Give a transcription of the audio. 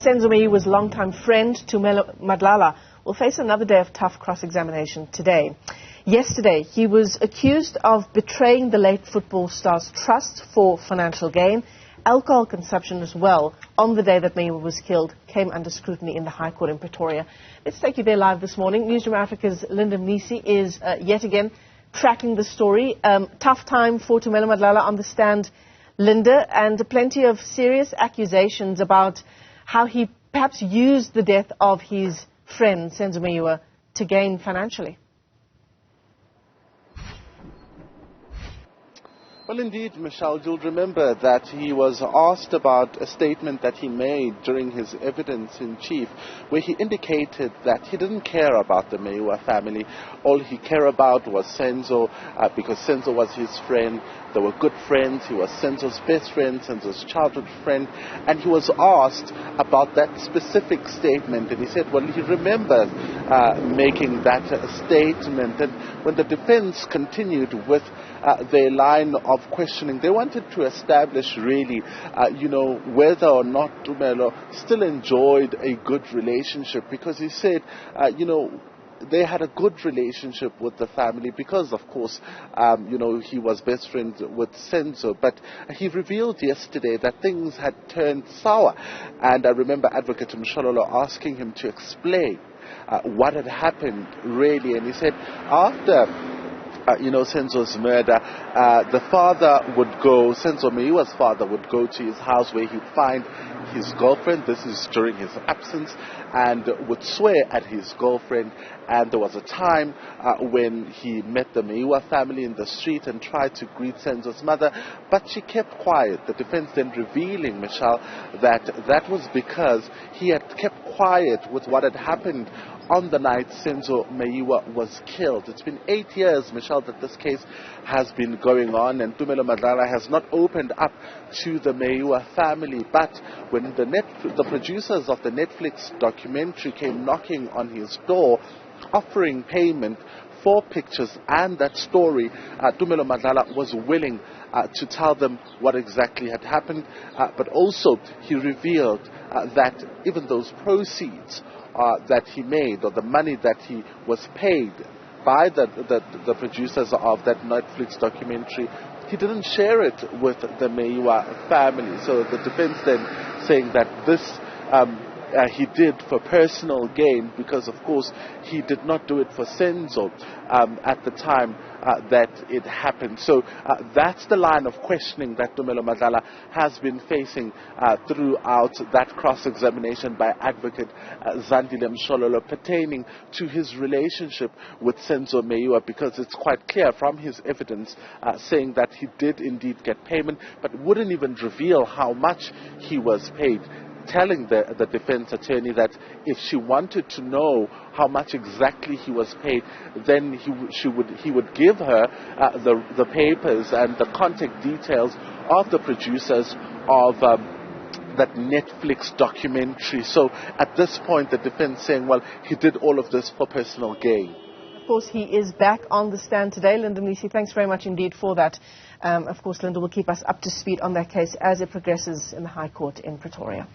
Senzo Meyiwa's longtime friend, Tumelo Madlala, will face another day of tough cross-examination today. Yesterday, he was accused of betraying the late football star's trust for financial gain. Alcohol consumption as well, on the day that Meyiwa was killed, came under scrutiny in the High Court in Pretoria. Let's take you there live this morning. Newzroom Afrika's Mnisi is yet again tracking the story. Tough time for Tumelo Madlala on the stand, Linda, and plenty of serious accusations about how he perhaps used the death of his friend, Senzo Meyiwa, to gain financially. Well, indeed, Michelle, you'll remember that he was asked about a statement that he made during his evidence in chief, where he indicated that he didn't care about the Meyiwa family. All he cared about was Senzo, because Senzo was his friend. They were good friends. He was Senzo's best friend, Senzo's childhood friend. And he was asked about that specific statement, and he said, well, he remembers making that statement. And when the defense continued with their line of questioning, they wanted to establish really, whether or not Tumelo still enjoyed a good relationship, because he said, they had a good relationship with the family because, of course, he was best friends with Senzo. But he revealed yesterday that things had turned sour. And I remember Advocate Mshololo asking him to explain what had happened, really. And he said, after Senzo's murder, the father would go, Senzo Meyiwa's father would go to his house where he'd find his girlfriend. This is during his absence, and would swear at his girlfriend. And there was a time when he met the Meyiwa family in the street and tried to greet Senzo's mother, but she kept quiet. The defense then revealing, Michelle, that was because he had kept quiet with what had happened on the night Senzo Meyiwa was killed. It's been 8 years, Michelle, that this case has been going on, and Tumelo Madlala has not opened up to the Meyiwa family. But when the producers of the Netflix documentary came knocking on his door, offering payment for pictures and that story, Tumelo Madlala was willing to tell them what exactly had happened. But also, he revealed that even those proceeds that he made, or the money that he was paid by the producers of that Netflix documentary, he didn't share it with the Meyiwa family. So the defense then saying that this he did for personal gain, because of course he did not do it for Senzo at the time that it happened. So that's the line of questioning that Tumelo Madlala has been facing throughout that cross-examination by Advocate Zandile Mshololo pertaining to his relationship with Senzo Meyiwa, because it's quite clear from his evidence saying that he did indeed get payment, but wouldn't even reveal how much he was paid, telling the defense attorney that if she wanted to know how much exactly he was paid, then he would give her the papers and the contact details of the producers of that Netflix documentary. So at this point, the defense saying, well, he did all of this for personal gain. Of course, he is back on the stand today. Linda Mnisi, thanks very much indeed for that. Of course, Linda will keep us up to speed on that case as it progresses in the High Court in Pretoria.